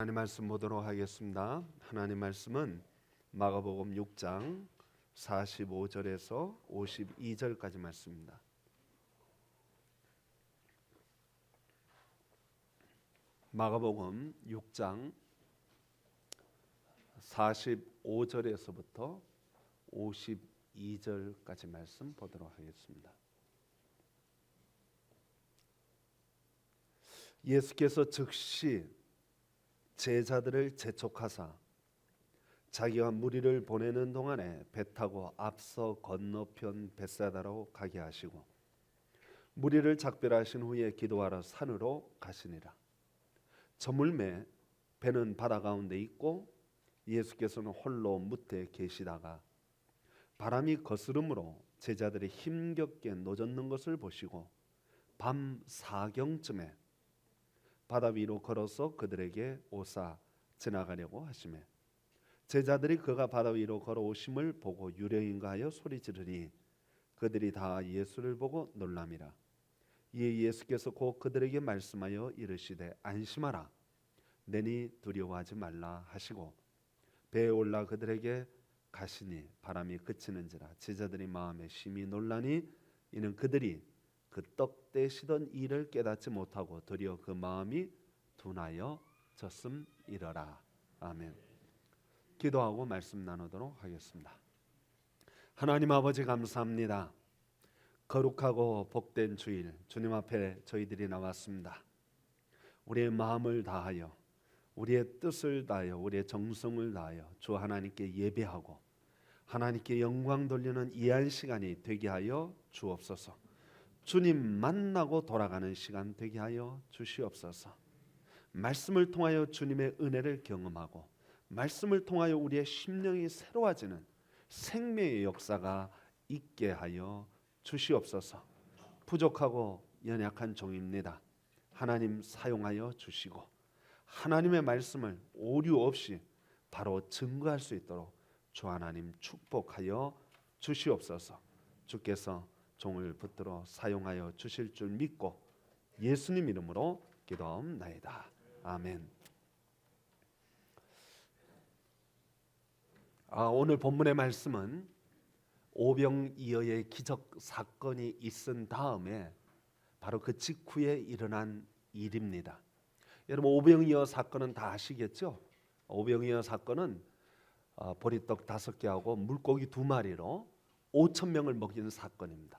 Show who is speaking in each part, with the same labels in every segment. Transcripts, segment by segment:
Speaker 1: 하나님 말씀 보도록 하겠습니다. 하나님 말씀은 마가복음 6장 45절에서 52절까지 말씀입니다. 마가복음 6장 45절에서부터 52절까지 말씀 보도록 하겠습니다. 예수께서 즉시 제자들을 재촉하사 자기가 무리를 보내는 동안에 배 타고 앞서 건너편 벳사다로 가게 하시고 무리를 작별하신 후에 기도하러 산으로 가시니라. 저물매 배는 바다 가운데 있고 예수께서는 홀로 무태에 계시다가 바람이 거스름으로 제자들이 힘겹게 노젓는 것을 보시고 밤 사경쯤에 바다 위로 걸어서 그들에게 오사 지나가려고 하시매 제자들이 그가 바다 위로 걸어오심을 보고 유령인가 하여 소리 지르니 그들이 다 예수를 보고 놀람이라. 이에 예수께서 곧 그들에게 말씀하여 이르시되 안심하라 내니 두려워하지 말라 하시고 배에 올라 그들에게 가시니 바람이 그치는지라. 제자들이 마음에 심히 놀라니 이는 그들이 그 떡 떼시던 일을 깨닫지 못하고 도리어 그 마음이 둔하여 졌음이러라. 아멘. 기도하고 말씀 나누도록 하겠습니다. 하나님 아버지 감사합니다. 거룩하고 복된 주일 주님 앞에 저희들이 나왔습니다. 우리의 마음을 다하여 우리의 뜻을 다하여 우리의 정성을 다하여 주 하나님께 예배하고 하나님께 영광 돌리는 이한 시간이 되게 하여 주옵소서. 주님 만나고 돌아가는 시간 되게 하여 주시옵소서. 말씀을 통하여 주님의 은혜를 경험하고 말씀을 통하여 우리의 심령이 새로워지는 생명의 역사가 있게 하여 주시옵소서. 부족하고 연약한 종입니다. 하나님 사용하여 주시고 하나님의 말씀을 오류 없이 바로 증거할 수 있도록 주 하나님 축복하여 주시옵소서. 주께서 종을 붙들어 사용하여 주실 줄 믿고 예수님 이름으로 기도하옵나이다. 아멘. 오늘 본문의 말씀은 오병이어의 기적 사건이 있은 다음에 바로 그 직후에 일어난 일입니다. 여러분 오병이어 사건은 다 아시겠죠? 오병이어 사건은 보리떡 5개하고 물고기 2마리로 5,000명을 먹이는 사건입니다.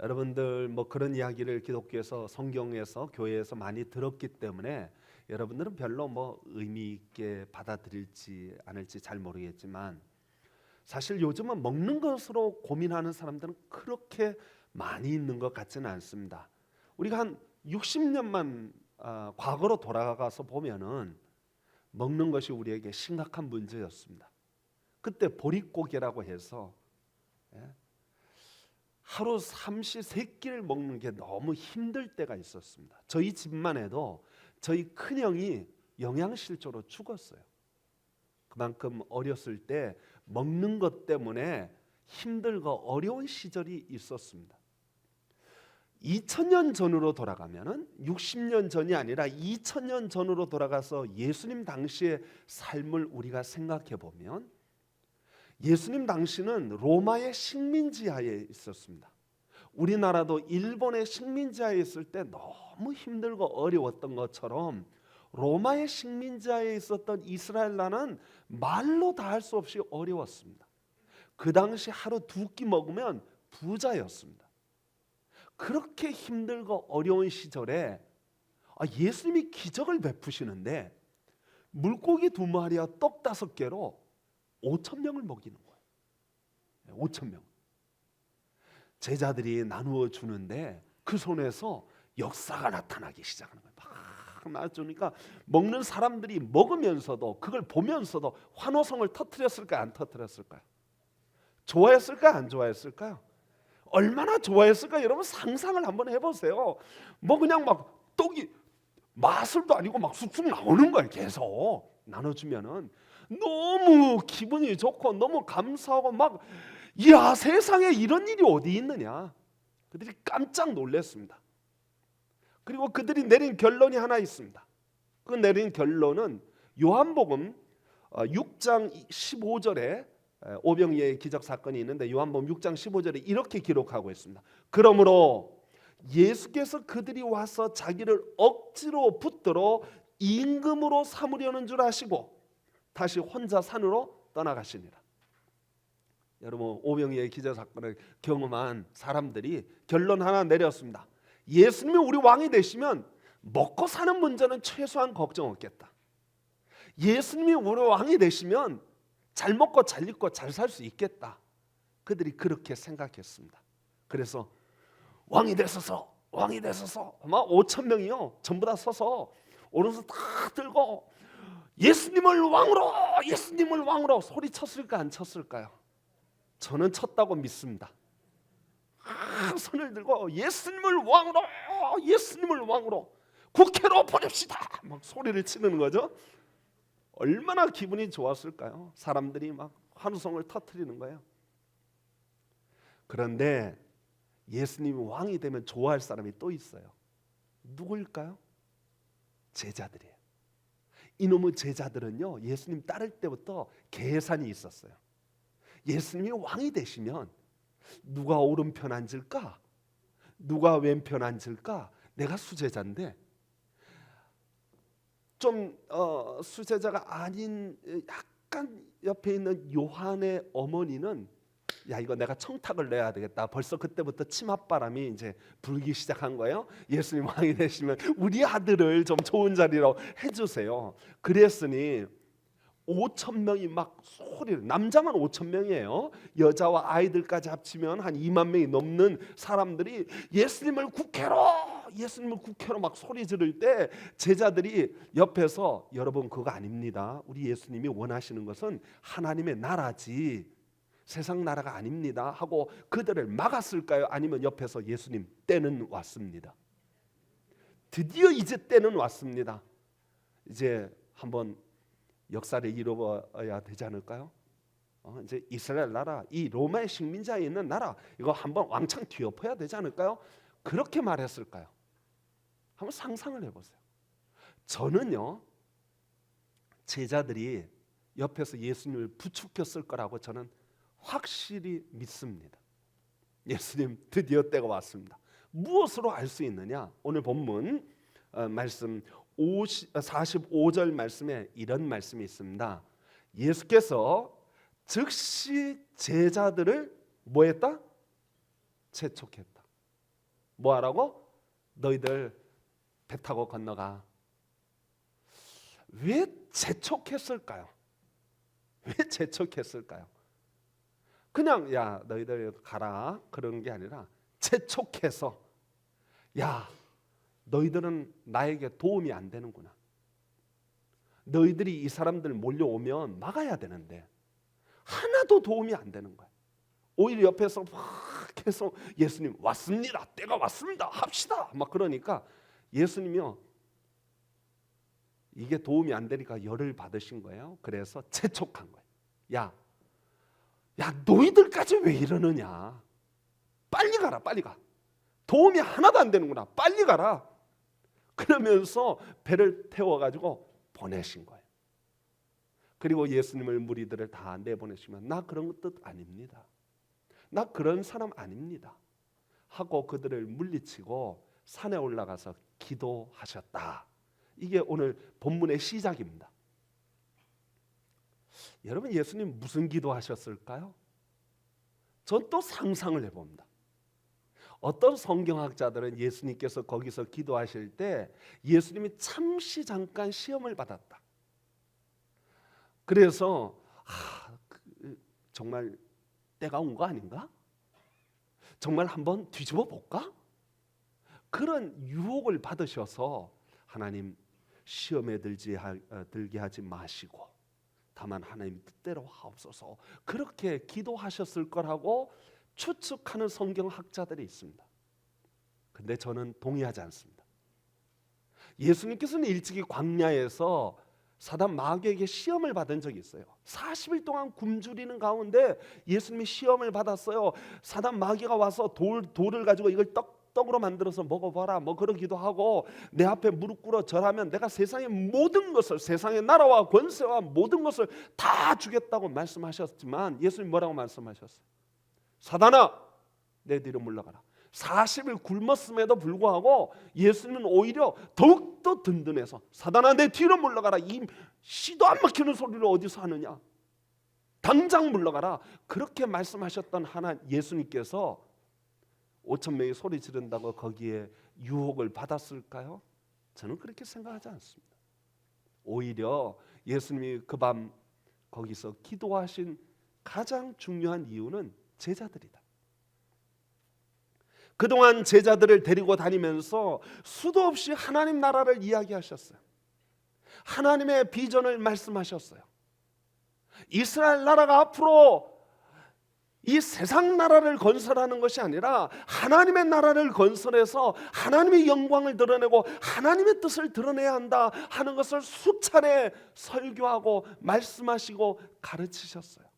Speaker 1: 여러분들 뭐 그런 이야기를 기독교에서 성경에서 교회에서 많이 들었기 때문에 여러분들은 별로 뭐 의미 있게 받아들일지 않을지 잘 모르겠지만 사실 요즘은 먹는 것으로 고민하는 사람들은 그렇게 많이 있는 것 같지는 않습니다. 우리가 한 60년만 과거로 돌아가서 보면은 먹는 것이 우리에게 심각한 문제였습니다. 그때 보릿고개라고 해서 하루 3끼를 먹는 게 너무 힘들 때가 있었습니다. 저희 집만 해도 저희 큰형이 영양실조로 죽었어요. 그만큼 어렸을 때 먹는 것 때문에 힘들고 어려운 시절이 있었습니다. 2000년 전으로 돌아가면은 60년 전이 아니라 2000년 전으로 돌아가서 예수님 당시의 삶을 우리가 생각해 보면 예수님 당시는 로마의 식민지하에 있었습니다. 우리나라도 일본의 식민지하에 있을 때 너무 힘들고 어려웠던 것처럼 로마의 식민지하에 있었던 이스라엘 나라는 말로 다 할 수 없이 어려웠습니다. 그 당시 하루 2끼 먹으면 부자였습니다. 그렇게 힘들고 어려운 시절에 예수님이 기적을 베푸시는데 물고기 2마리와 떡 5개로 5,000명을 먹이는 거예요. 5,000명. 제자들이 나누어 주는데 그 손에서 역사가 나타나기 시작하는 거예요. 막 나눠주니까 먹는 사람들이 먹으면서도 그걸 보면서도 환호성을 터뜨렸을까요? 안 터뜨렸을까요? 좋아했을까요? 안 좋아했을까요? 얼마나 좋아했을까요? 여러분 상상을 한번 해보세요. 뭐 그냥 막 떡이 마술도 아니고 막 쑥쑥 나오는 거예요. 계속 나눠주면은 너무 기분이 좋고 너무 감사하고 막 이야 세상에 이런 일이 어디 있느냐. 그들이 깜짝 놀랐습니다. 그리고 그들이 내린 결론이 하나 있습니다. 그 내린 결론은 요한복음 6장 15절에 오병이어의 기적 사건이 있는데 요한복음 6장 15절에 이렇게 기록하고 있습니다. 그러므로 예수께서 그들이 와서 자기를 억지로 붙들어 임금으로 삼으려는 줄 아시고 다시 혼자 산으로 떠나가시니라. 여러분, 오병이어의 기적 사건을 경험한 사람들이 결론 하나 내렸습니다. 예수님이 우리 왕이 되시면 먹고 사는 문제는 최소한 걱정 없겠다. 예수님이 우리 왕이 되시면 잘 먹고 잘 입고 잘 살 수 있겠다. 그들이 그렇게 생각했습니다. 그래서 왕이 되소서, 왕이 되소서. 아마 5천 명이요 전부 다 서서 오른손 다 들고 예수님을 왕으로, 예수님을 왕으로 소리쳤을까 안 쳤을까요? 저는 쳤다고 믿습니다. 손을 들고 예수님을 왕으로, 예수님을 왕으로, 국회로 보냅시다 막 소리를 치는 거죠. 얼마나 기분이 좋았을까요? 사람들이 막 환호성을 터뜨리는 거예요. 그런데 예수님이 왕이 되면 좋아할 사람이 또 있어요. 누구일까요? 제자들이에요. 이놈의 제자들은요, 예수님 따를 때부터 계산이 있었어요. 예수님이 왕이 되시면 누가 오른편 앉을까? 누가 왼편 앉을까? 내가 수제자인데 좀 수제자가 아닌 약간 옆에 있는 요한의 어머니는 야, 이거 내가 청탁을 내야 되겠다. 벌써 그때부터 치맛바람이 이제 불기 시작한 거예요. 예수님 왕이 되시면 우리 아들을 좀 좋은 자리로 해주세요. 그랬으니 5천 명이 막 소리를, 남자만 5천 명이에요. 여자와 아이들까지 합치면 한 2만 명이 넘는 사람들이 예수님을 국회로, 예수님을 국회로 막 소리 지를 때 제자들이 옆에서 여러분 그거 아닙니다. 우리 예수님이 원하시는 것은 하나님의 나라지 세상 나라가 아닙니다 하고 그들을 막았을까요? 아니면 옆에서 예수님 때는 왔습니다. 드디어 이제 때는 왔습니다. 이제 한번 역사를 이루어야 되지 않을까요? 이제 이스라엘 나라, 이 로마의 식민자에 있는 나라, 이거 한번 왕창 뒤엎어야 되지 않을까요? 그렇게 말했을까요? 한번 상상을 해보세요. 저는요, 제자들이 옆에서 예수님을 부추겼을 거라고 저는 확실히 믿습니다. 예수님 드디어 때가 왔습니다. 무엇으로 알 수 있느냐? 오늘 본문 말씀 45절 말씀에 이런 말씀이 있습니다. 예수께서 즉시 제자들을 뭐했다? 재촉했다. 뭐하라고? 너희들 배 타고 건너가. 왜 재촉했을까요? 왜 재촉했을까요? 그냥 야 너희들 가라 그런 게 아니라 재촉해서 야 너희들은 나에게 도움이 안 되는구나. 너희들이 이 사람들 몰려오면 막아야 되는데 하나도 도움이 안 되는 거야. 오히려 옆에서 막 계속 예수님 왔습니다. 때가 왔습니다. 합시다. 막 그러니까 예수님이요 이게 도움이 안 되니까 열을 받으신 거예요. 그래서 재촉한 거예요. 야 너희들까지 왜 이러느냐. 빨리 가라 빨리 가. 도움이 하나도 안 되는구나. 빨리 가라. 그러면서 배를 태워가지고 보내신 거예요. 그리고 예수님을 무리들을 다 내보내시면 나 그런 뜻 아닙니다. 나 그런 사람 아닙니다. 하고 그들을 물리치고 산에 올라가서 기도하셨다. 이게 오늘 본문의 시작입니다. 여러분 예수님 무슨 기도하셨을까요? 전 또 상상을 해봅니다. 어떤 성경학자들은 예수님께서 거기서 기도하실 때 예수님이 잠시 잠깐 시험을 받았다. 그래서 정말 때가 온 거 아닌가? 정말 한번 뒤집어 볼까? 그런 유혹을 받으셔서 하나님 시험에 들게 하지 마시고 다만 하나님 뜻대로 하옵소서 그렇게 기도하셨을 거라고 추측하는 성경학자들이 있습니다. 근데 저는 동의하지 않습니다. 예수님께서는 일찍이 광야에서 사단 마귀에게 시험을 받은 적이 있어요. 40일 동안 굶주리는 가운데 예수님이 시험을 받았어요. 사단 마귀가 와서 돌을 가지고 이걸 떡 떡으로 만들어서 먹어봐라 뭐 그러기도 하고, 내 앞에 무릎 꿇어 절하면 내가 세상의 모든 것을, 세상의 나라와 권세와 모든 것을 다 주겠다고 말씀하셨지만, 예수님 뭐라고 말씀하셨어요? 사단아, 내 뒤로 물러가라. 40일 굶었음에도 불구하고 예수님은 오히려 더욱더 든든해서, 사단아 내 뒤로 물러가라. 이 씨도 안 막히는 소리를 어디서 하느냐, 당장 물러가라. 그렇게 말씀하셨던 예수님께서 5천 명이 소리 지른다고 거기에 유혹을 받았을까요? 저는 그렇게 생각하지 않습니다. 오히려 예수님이 그 밤 거기서 기도하신 가장 중요한 이유는 제자들이다. 그동안 제자들을 데리고 다니면서 수도 없이 하나님 나라를 이야기하셨어요. 하나님의 비전을 말씀하셨어요. 이스라엘 나라가 앞으로 이 세상 나라를 건설하는 것이 아니라 하나님의 나라를 건설해서 하나님의 영광을 드러내고 하나님의 뜻을 드러내야 한다 하는 것을 수차례 설교하고 말씀하시고 가르치셨어요.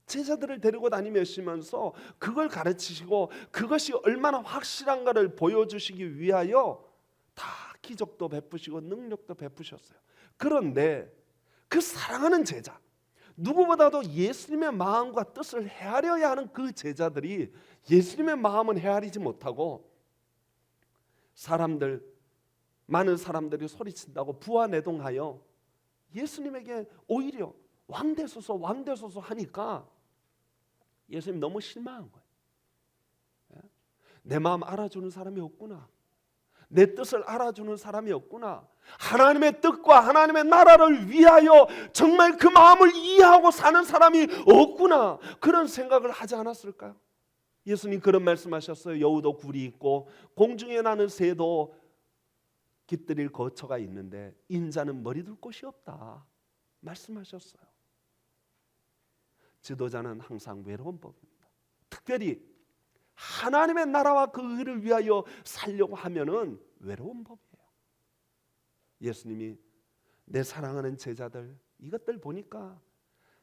Speaker 1: 제자들을 데리고 다니면서 그걸 가르치시고 그것이 얼마나 확실한가를 보여주시기 위하여 다 기적도 베푸시고 능력도 베푸셨어요. 그런데 그 사랑하는 제자, 누구보다도 예수님의 마음과 뜻을 헤아려야 하는 그 제자들이 예수님의 마음은 헤아리지 못하고, 많은 사람들이 소리친다고 부하내동하여 예수님에게 오히려 왕되소서 왕되소서 하니까 예수님 너무 실망한 거예요. 내 마음 알아주는 사람이 없구나, 내 뜻을 알아주는 사람이 없구나, 하나님의 뜻과 하나님의 나라를 위하여 정말 그 마음을 이해하고 사는 사람이 없구나, 그런 생각을 하지 않았을까요? 예수님 그런 말씀하셨어요. 여우도 굴이 있고 공중에 나는 새도 깃들일 거처가 있는데 인자는 머리 둘 곳이 없다 말씀하셨어요. 지도자는 항상 외로운 법입니다. 특별히 하나님의 나라와 그 의를 위하여 살려고 하면은 외로운 법이에요. 예수님이 내 사랑하는 제자들 이것들 보니까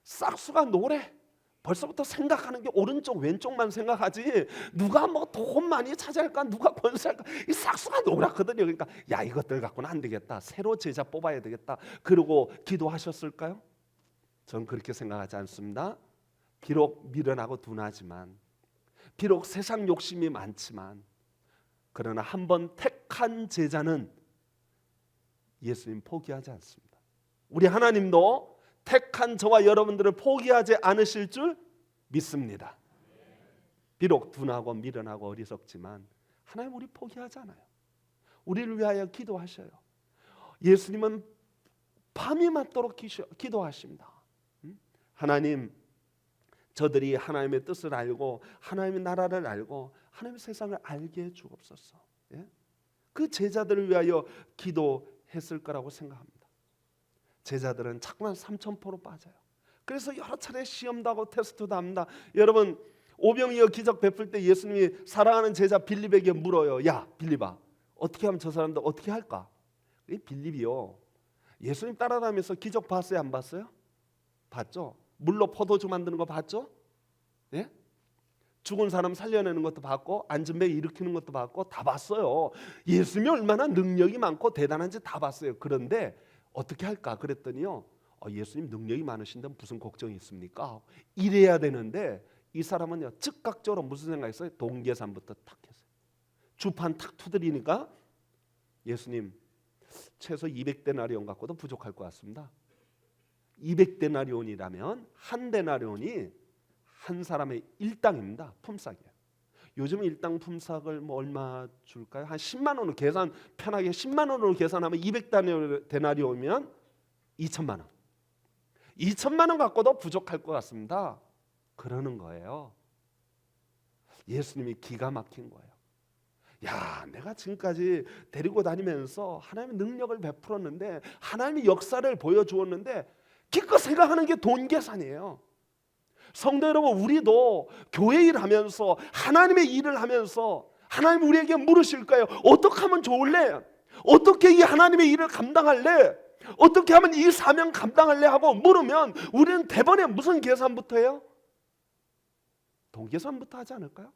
Speaker 1: 싹수가 노래, 벌써부터 생각하는 게 오른쪽 왼쪽만 생각하지 누가 뭐 돈 많이 차지할까, 누가 권세할까, 이 싹수가 노랗거든요. 그러니까 야, 이것들 갖고는 안 되겠다, 새로 제자 뽑아야 되겠다, 그러고 기도하셨을까요? 전 그렇게 생각하지 않습니다. 비록 미련하고 둔하지만, 비록 세상 욕심이 많지만, 그러나 한번 택한 제자는 예수님 포기하지 않습니다. 우리 하나님도 택한 저와 여러분들을 포기하지 않으실 줄 믿습니다. 비록 둔하고 미련하고 어리석지만 하나님 우리 포기하지 않아요. 우리를 위하여 기도하셔요. 예수님은 밤이 맞도록 기도하십니다. 하나님, 저들이 하나님의 뜻을 알고 하나님의 나라를 알고 하나님의 세상을 알게 해 주옵소서. 그 제자들을 위하여 기도했을 거라고 생각합니다. 제자들은 자꾸만 삼천포로 빠져요. 그래서 여러 차례 시험도 하고 테스트도 합니다. 여러분, 오병이어 기적 베풀 때 예수님이 사랑하는 제자 빌립에게 물어요. 야, 빌립아, 어떻게 하면 저 사람들 어떻게 할까? 이 빌립이요, 예수님 따라다니면서 기적 봤어요, 안 봤어요? 봤죠? 물로 포도주 만드는 거 봤죠? 예? 죽은 사람 살려내는 것도 봤고 앉은 배 일으키는 것도 봤고 다 봤어요. 예수님이 얼마나 능력이 많고 대단한지 다 봤어요. 그런데 어떻게 할까 그랬더니요, 예수님 능력이 많으신데 무슨 걱정이 있습니까? 이래야 되는데 이 사람은요 즉각적으로 무슨 생각했어요? 동계산부터 탁 했어요. 주판 탁 두드리니까 예수님 최소 200데나리온 갖고도 부족할 것 같습니다. 200데나리온이라면 한 데나리온이 한 사람의 일당입니다. 품삯이에요. 요즘 일당 품삯을 뭐 얼마 줄까요? 한 10만 원으로 편하게 10만 원으로 계산하면 200데나리온이면 2천만 원. 2천만 원 갖고도 부족할 것 같습니다. 그러는 거예요. 예수님이 기가 막힌 거예요. 야, 내가 지금까지 데리고 다니면서 하나님의 능력을 베풀었는데, 하나님의 역사를 보여주었는데 기껏 생각하는 게 돈 계산이에요. 성도 여러분, 우리도 교회 일하면서 하나님의 일을 하면서 하나님 우리에게 물으실 거예요. 어떻게 하면 좋을래? 어떻게 이 하나님의 일을 감당할래? 어떻게 하면 이 사명 감당할래? 하고 물으면 우리는 대번에 무슨 계산부터 해요? 돈 계산부터 하지 않을까요?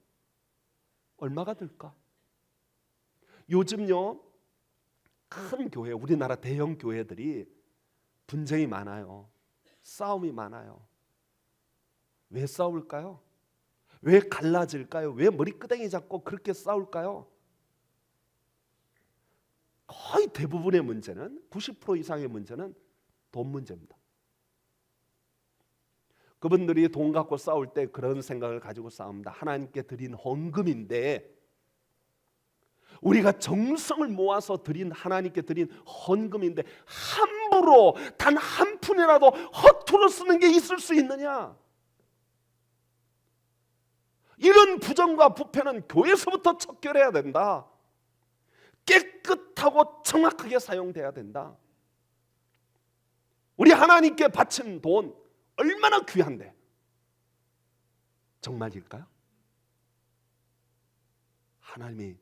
Speaker 1: 얼마가 들까? 요즘요 큰 교회, 우리나라 대형 교회들이 분쟁이 많아요. 싸움이 많아요. 왜 싸울까요? 왜 갈라질까요? 왜 머리끄댕이 잡고 그렇게 싸울까요? 거의 대부분의 문제는 90% 이상의 문제는 돈 문제입니다. 그분들이 돈 갖고 싸울 때 그런 생각을 가지고 싸웁니다. 하나님께 드린 헌금인데, 우리가 정성을 모아서 드린 하나님께 드린 헌금인데 함부로 단 한 푼이라도 허투루 쓰는 게 있을 수 있느냐? 이런 부정과 부패는 교회에서부터 척결해야 된다. 깨끗하고 정확하게 사용돼야 된다. 우리 하나님께 바친 돈 얼마나 귀한데 정말일까요? 하나님이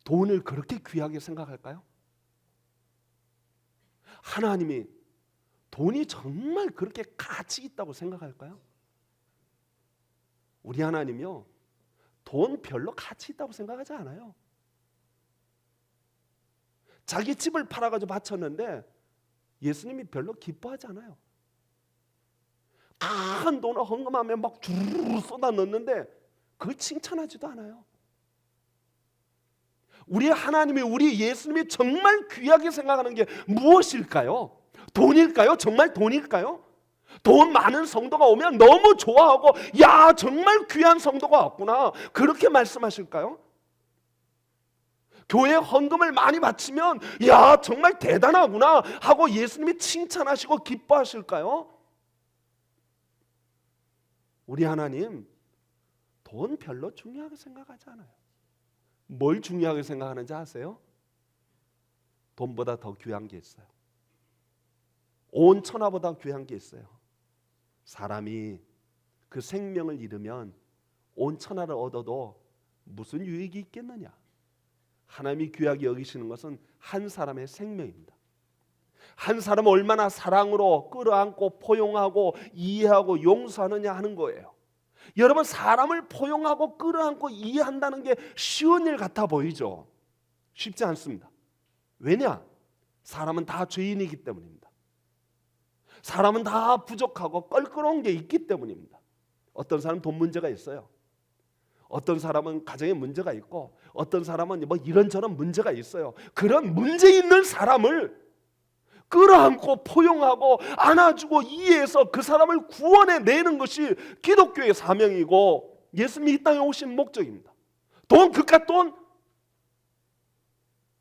Speaker 1: 돈을 그렇게 귀하게 생각할까요? 하나님이 돈이 정말 그렇게 가치 있다고 생각할까요? 우리 하나님이요, 돈 별로 가치 있다고 생각하지 않아요. 자기 집을 팔아가지고 바쳤는데 예수님이 별로 기뻐하지 않아요. 큰 돈을 헌금하면 막 주르르 쏟아 넣는데 그걸 칭찬하지도 않아요. 우리 하나님이, 우리 예수님이 정말 귀하게 생각하는 게 무엇일까요? 돈일까요? 정말 돈일까요? 돈 많은 성도가 오면 너무 좋아하고, 야 정말 귀한 성도가 왔구나, 그렇게 말씀하실까요? 교회 헌금을 많이 바치면 야 정말 대단하구나 하고 예수님이 칭찬하시고 기뻐하실까요? 우리 하나님 돈 별로 중요하게 생각하지 않아요. 뭘 중요하게 생각하는지 아세요? 돈보다 더 귀한 게 있어요. 온 천하보다 귀한 게 있어요. 사람이 그 생명을 잃으면 온 천하를 얻어도 무슨 유익이 있겠느냐? 하나님이 귀하게 여기시는 것은 한 사람의 생명입니다. 한 사람을 얼마나 사랑으로 끌어안고 포용하고 이해하고 용서하느냐 하는 거예요. 여러분, 사람을 포용하고 끌어안고 이해한다는 게 쉬운 일 같아 보이죠? 쉽지 않습니다. 왜냐? 사람은 다 죄인이기 때문입니다. 사람은 다 부족하고 껄끄러운 게 있기 때문입니다. 어떤 사람은 돈 문제가 있어요. 어떤 사람은 가정에 문제가 있고, 어떤 사람은 뭐 이런저런 문제가 있어요. 그런 문제 있는 사람을 끌어안고 포용하고 안아주고 이해해서 그 사람을 구원해내는 것이 기독교의 사명이고 예수님이 이 땅에 오신 목적입니다. 돈, 그깟 돈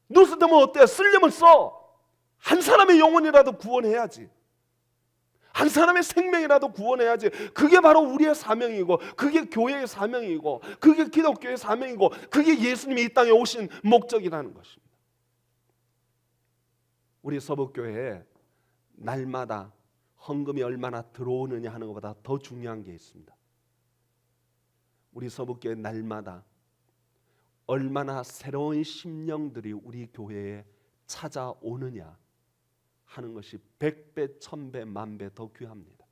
Speaker 1: 누수되면 어때? 쓰려면 써. 한 사람의 영혼이라도 구원해야지. 한 사람의 생명이라도 구원해야지. 그게 바로 우리의 사명이고, 그게 교회의 사명이고, 그게 기독교의 사명이고, 그게 예수님이 이 땅에 오신 목적이라는 것입니다. 우리 서북교회에 날마다 헌금이 얼마나 들어오느냐 하는 것보다 더 중요한 게 있습니다. 우리 서북교회 날마다 얼마나 새로운 심령들이 우리 교회에 찾아오느냐 하는 것이 100배, 1000배, 만배 더 귀합니다.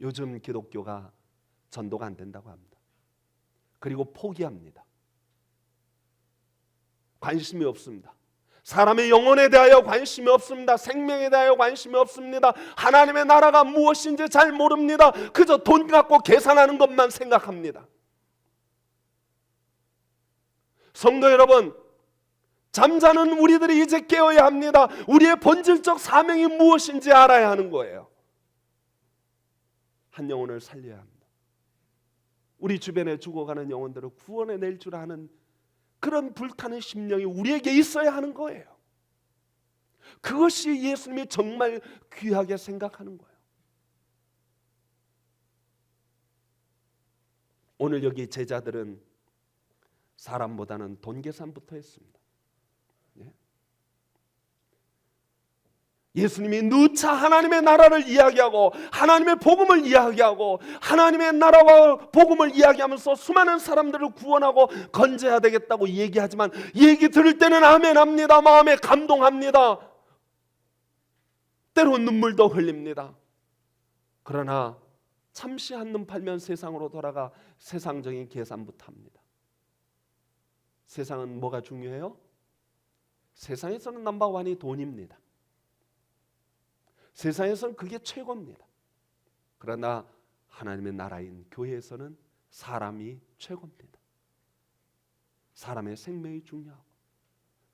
Speaker 1: 요즘 기독교가 전도가 안 된다고 합니다. 그리고 포기합니다. 관심이 없습니다. 사람의 영혼에 대하여 관심이 없습니다. 생명에 대하여 관심이 없습니다. 하나님의 나라가 무엇인지 잘 모릅니다. 그저 돈 갖고 계산하는 것만 생각합니다. 성도 여러분, 잠자는 우리들이 이제 깨어야 합니다. 우리의 본질적 사명이 무엇인지 알아야 하는 거예요. 한 영혼을 살려야 합니다. 우리 주변에 죽어가는 영혼들을 구원해낼 줄 아는 그런 불타는 심령이 우리에게 있어야 하는 거예요. 그것이 예수님이 정말 귀하게 생각하는 거예요. 오늘 여기 제자들은 사람보다는 돈 계산부터 했습니다. 예수님이 누차 하나님의 나라를 이야기하고 하나님의 복음을 이야기하고 하나님의 나라와 복음을 이야기하면서 수많은 사람들을 구원하고 건져야 되겠다고 얘기하지만, 얘기 들을 때는 아멘합니다. 마음에 감동합니다. 때로 눈물도 흘립니다. 그러나 잠시 한눈 팔면 세상으로 돌아가 세상적인 계산부터 합니다. 세상은 뭐가 중요해요? 세상에서는 넘버원이 돈입니다. 세상에서는 그게 최고입니다. 그러나 하나님의 나라인 교회에서는 사람이 최고입니다. 사람의 생명이 중요하고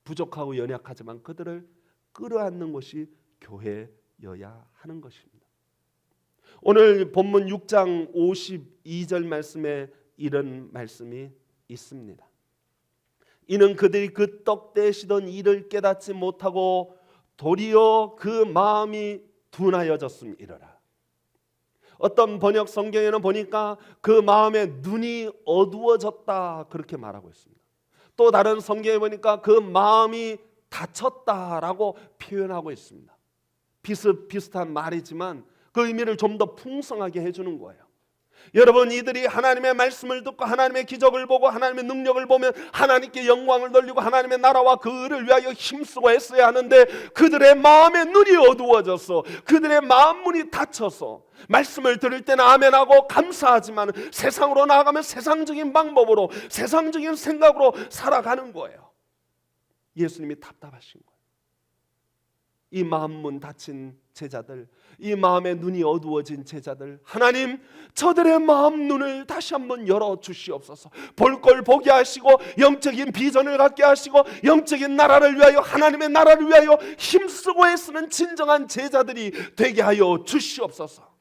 Speaker 1: 부족하고 연약하지만 그들을 끌어안는 것이 교회여야 하는 것입니다. 오늘 본문 6장 52절 말씀에 이런 말씀이 있습니다. 이는 그들이 그 떡 떼시던 일을 깨닫지 못하고 도리어 그 마음이 둔하여졌음이러라. 어떤 번역 성경에는 보니까 그 마음의 눈이 어두워졌다 그렇게 말하고 있습니다. 또 다른 성경에 보니까 그 마음이 닫혔다라고 표현하고 있습니다. 비슷비슷한 말이지만 그 의미를 좀 더 풍성하게 해주는 거예요. 여러분, 이들이 하나님의 말씀을 듣고 하나님의 기적을 보고 하나님의 능력을 보면 하나님께 영광을 돌리고 하나님의 나라와 그 의를 위하여 힘쓰고 애써야 하는데 그들의 마음의 눈이 어두워져서 그들의 마음 문이 닫혀서 말씀을 들을 때는 아멘하고 감사하지만 세상으로 나아가면 세상적인 방법으로 세상적인 생각으로 살아가는 거예요. 예수님이 답답하신 거예요. 이 마음 문 닫힌 제자들, 이 마음의 눈이 어두워진 제자들, 하나님 저들의 마음 눈을 다시 한번 열어주시옵소서. 볼 걸 보게 하시고 영적인 비전을 갖게 하시고 영적인 나라를 위하여 하나님의 나라를 위하여 힘쓰고 애쓰는 진정한 제자들이 되게 하여 주시옵소서.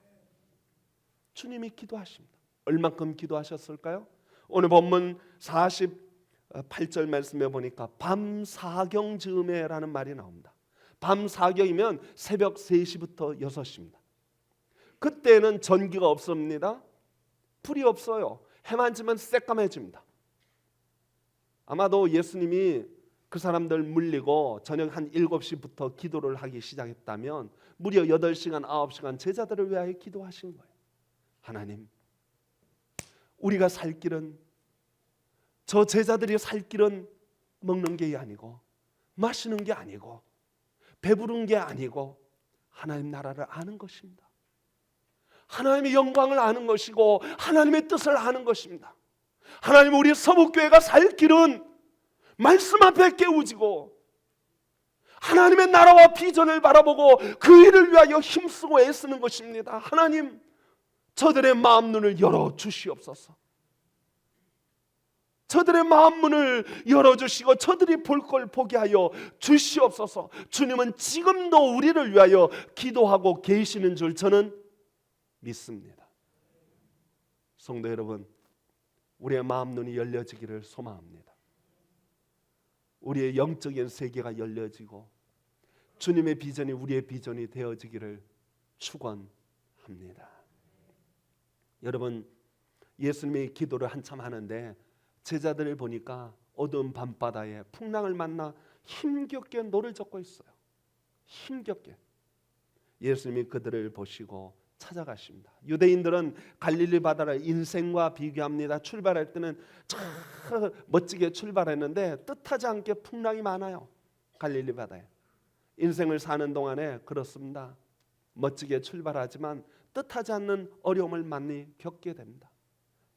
Speaker 1: 주님이 기도하십니다. 얼만큼 기도하셨을까요? 오늘 본문 48절 말씀에 보니까 밤 사경 즈음에라는 말이 나옵니다. 밤 4경이면 새벽 3시부터 6시입니다. 그때는 전기가 없습니다. 불이 없어요. 해만 지면 새까매집니다. 아마도 예수님이 그 사람들 물리고 저녁 한 7시부터 기도를 하기 시작했다면 무려 8시간, 9시간 제자들을 위하여 기도하신 거예요. 하나님, 우리가 살 길은, 저 제자들이 살 길은 먹는 게 아니고 마시는 게 아니고 배부른 게 아니고 하나님 나라를 아는 것입니다. 하나님의 영광을 아는 것이고 하나님의 뜻을 아는 것입니다. 하나님, 우리 서북교회가 살 길은 말씀 앞에 깨우지고 하나님의 나라와 비전을 바라보고 그 일을 위하여 힘쓰고 애쓰는 것입니다. 하나님, 저들의 마음 눈을 열어주시옵소서. 저들의 마음 문을 열어주시고 저들이 볼 걸 보게 하여 주시옵소서. 주님은 지금도 우리를 위하여 기도하고 계시는 줄 저는 믿습니다. 성도 여러분, 우리의 마음 눈이 열려지기를 소망합니다. 우리의 영적인 세계가 열려지고 주님의 비전이 우리의 비전이 되어지기를 축원합니다. 여러분, 예수님이 기도를 한참 하는데 제자들을 보니까 어두운 밤바다에 풍랑을 만나 힘겹게 노를 젓고 있어요. 힘겹게. 예수님이 그들을 보시고 찾아가십니다. 유대인들은 갈릴리 바다를 인생과 비교합니다. 출발할 때는 참 멋지게 출발했는데 뜻하지 않게 풍랑이 많아요. 갈릴리 바다에. 인생을 사는 동안에 그렇습니다. 멋지게 출발하지만 뜻하지 않는 어려움을 많이 겪게 됩니다.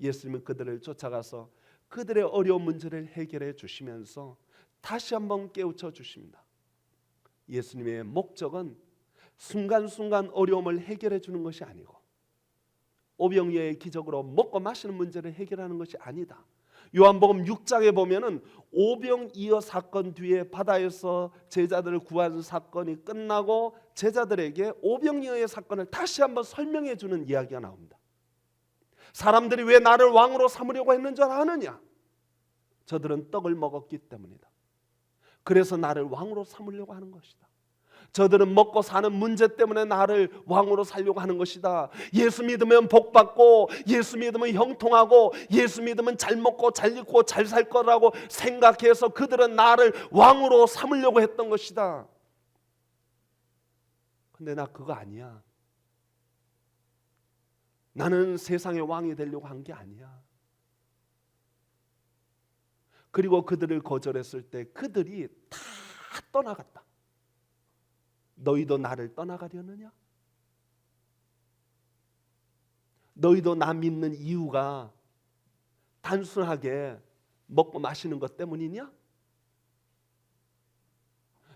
Speaker 1: 예수님은 그들을 쫓아가서 그들의 어려운 문제를 해결해 주시면서 다시 한번 깨우쳐 주십니다. 예수님의 목적은 순간순간 어려움을 해결해 주는 것이 아니고 오병이어의 기적으로 먹고 마시는 문제를 해결하는 것이 아니다. 요한복음 6장에 보면은 오병이어 사건 뒤에 바다에서 제자들을 구한 사건이 끝나고 제자들에게 오병이어의 사건을 다시 한번 설명해 주는 이야기가 나옵니다. 사람들이 왜 나를 왕으로 삼으려고 했는 줄 아느냐? 저들은 떡을 먹었기 때문이다. 그래서 나를 왕으로 삼으려고 하는 것이다. 저들은 먹고 사는 문제 때문에 나를 왕으로 살려고 하는 것이다. 예수 믿으면 복받고 예수 믿으면 형통하고 예수 믿으면 잘 먹고 잘 입고 잘 살 거라고 생각해서 그들은 나를 왕으로 삼으려고 했던 것이다. 근데 나 그거 아니야. 나는 세상의 왕이 되려고 한 게 아니야. 그리고 그들을 거절했을 때 그들이 다 떠나갔다. 너희도 나를 떠나가려느냐? 너희도 나 믿는 이유가 단순하게 먹고 마시는 것 때문이냐?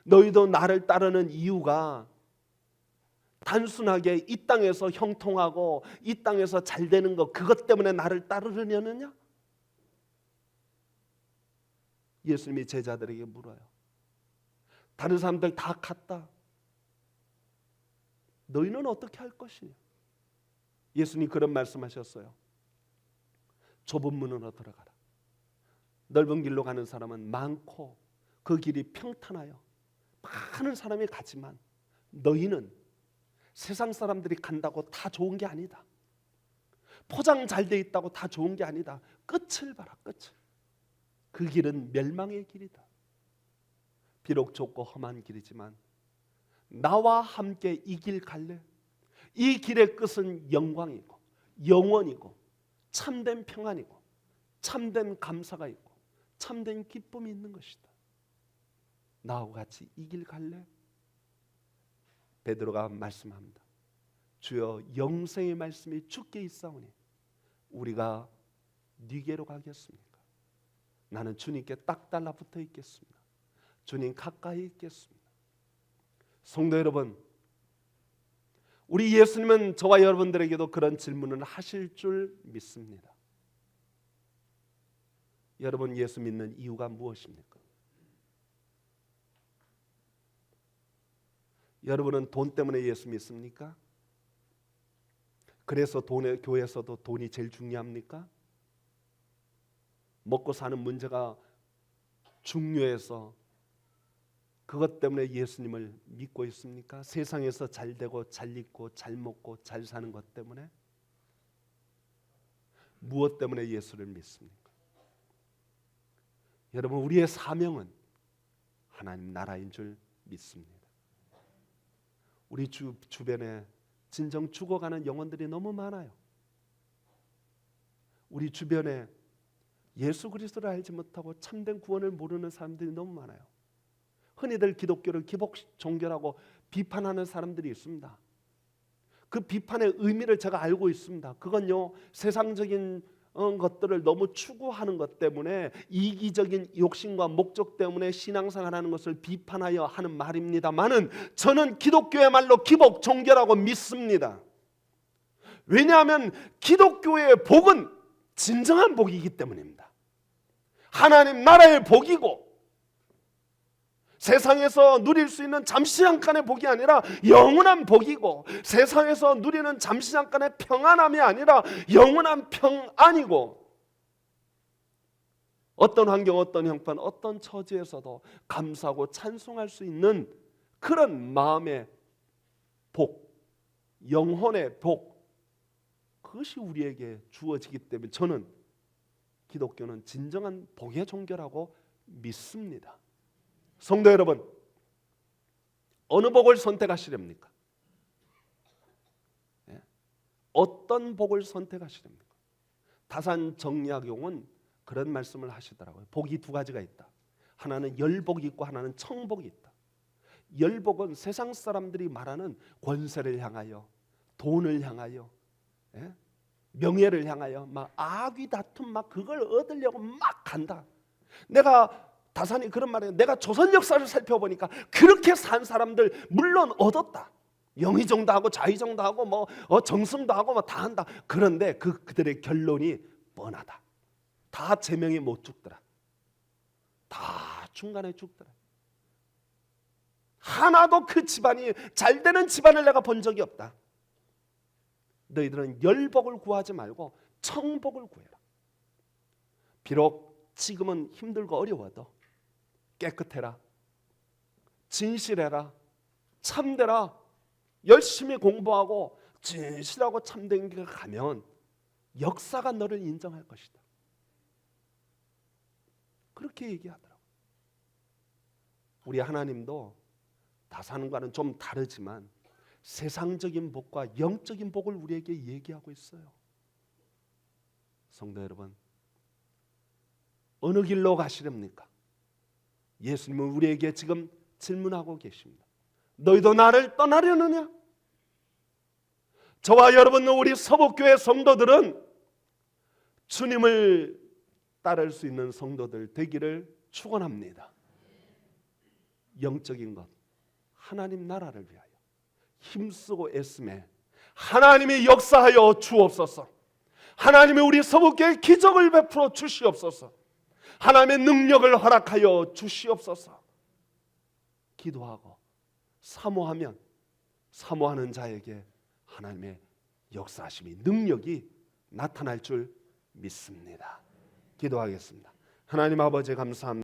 Speaker 1: 너희도 나를 따르는 이유가 단순하게 이 땅에서 형통하고 이 땅에서 잘 되는 것, 그것 때문에 나를 따르려느냐? 예수님이 제자들에게 물어요. 다른 사람들 다 갔다. 너희는 어떻게 할 것이냐? 예수님 그런 말씀하셨어요. 좁은 문으로 들어가라. 넓은 길로 가는 사람은 많고 그 길이 평탄하여 많은 사람이 가지만 너희는 세상 사람들이 간다고 다 좋은 게 아니다. 포장 잘 돼 있다고 다 좋은 게 아니다. 끝을 봐라, 끝을. 그 길은 멸망의 길이다. 비록 좁고 험한 길이지만 나와 함께 이 길 갈래? 이 길의 끝은 영광이고 영원이고 참된 평안이고 참된 감사가 있고 참된 기쁨이 있는 것이다. 나하고 같이 이 길 갈래? 베드로가 말씀합니다. 주여, 영생의 말씀이 주께 있사오니 우리가 네게로 가겠습니까? 나는 주님께 딱 달라붙어 있겠습니다. 주님 가까이 있겠습니다. 성도 여러분, 우리 예수님은 저와 여러분들에게도 그런 질문을 하실 줄 믿습니다. 여러분, 예수 믿는 이유가 무엇입니까? 여러분은 돈 때문에 예수 믿습니까? 그래서 교회에서도 돈이 제일 중요합니까? 먹고 사는 문제가 중요해서 그것 때문에 예수님을 믿고 있습니까? 세상에서 잘 되고 잘 입고 잘 먹고 잘 사는 것 때문에? 무엇 때문에 예수를 믿습니까? 여러분, 우리의 사명은 하나님 나라인 줄 믿습니다. 우리 주변에 진정 죽어가는 영혼들이 너무 많아요. 우리 주변에 예수 그리스도를 알지 못하고 참된 구원을 모르는 사람들이 너무 많아요. 흔히들 기독교를 기복 종교라고 비판하는 사람들이 있습니다. 그 비판의 의미를 제가 알고 있습니다. 그건요, 세상적인 것들을 너무 추구하는 것 때문에 이기적인 욕심과 목적 때문에 신앙생활하는 것을 비판하여 하는 말입니다만은 저는 기독교의 말로 기복 종교라고 믿습니다. 왜냐하면 기독교의 복은 진정한 복이기 때문입니다. 하나님 나라의 복이고 세상에서 누릴 수 있는 잠시 잠깐의 복이 아니라 영원한 복이고 세상에서 누리는 잠시 잠깐의 평안함이 아니라 영원한 평안이고 어떤 환경, 어떤 형편, 어떤 처지에서도 감사하고 찬송할 수 있는 그런 마음의 복, 영혼의 복, 그것이 우리에게 주어지기 때문에 저는 기독교는 진정한 복의 종교라고 믿습니다. 성도 여러분, 어느 복을 선택하시렵니까? 어떤 복을 선택하시렵니까? 다산 정약용은 그런 말씀을 하시더라고요. 복이 두 가지가 있다. 하나는 열복이 있고 하나는 청복이 있다. 열복은 세상 사람들이 말하는 권세를 향하여, 돈을 향하여, 명예를 향하여 막 악의 다툼 막 그걸 얻으려고 막 간다. 내가 다산이 그런 말이에요. 내가 조선 역사를 살펴보니까 그렇게 산 사람들 물론 얻었다. 영의정도 하고 좌의정도 하고 뭐 정승도 하고 뭐 다 한다. 그런데 그들의 결론이 뻔하다. 다 제명이 못 죽더라. 다 중간에 죽더라. 하나도 그 집안이 잘 되는 집안을 내가 본 적이 없다. 너희들은 열복을 구하지 말고 청복을 구해라. 비록 지금은 힘들고 어려워도 깨끗해라, 진실해라, 참되라, 열심히 공부하고 진실하고 참된 길 가면 역사가 너를 인정할 것이다. 그렇게 얘기하더라고요. 우리 하나님도 다산과는 좀 다르지만 세상적인 복과 영적인 복을 우리에게 얘기하고 있어요. 성도 여러분, 어느 길로 가시렵니까? 예수님은 우리에게 지금 질문하고 계십니다. 너희도 나를 떠나려느냐? 저와 여러분, 우리 서북교회 성도들은 주님을 따를 수 있는 성도들 되기를 축원합니다. 영적인 것, 하나님 나라를 위하여 힘쓰고 애쓰매 하나님이 역사하여 주옵소서. 하나님이 우리 서북교회 기적을 베풀어 주시옵소서. 하나님의 능력을 허락하여 주시옵소서. 기도하고 사모하면 사모하는 자에게 하나님의 역사하심이 능력이 나타날 줄 믿습니다. 기도하겠습니다. 하나님 아버지 감사합니다.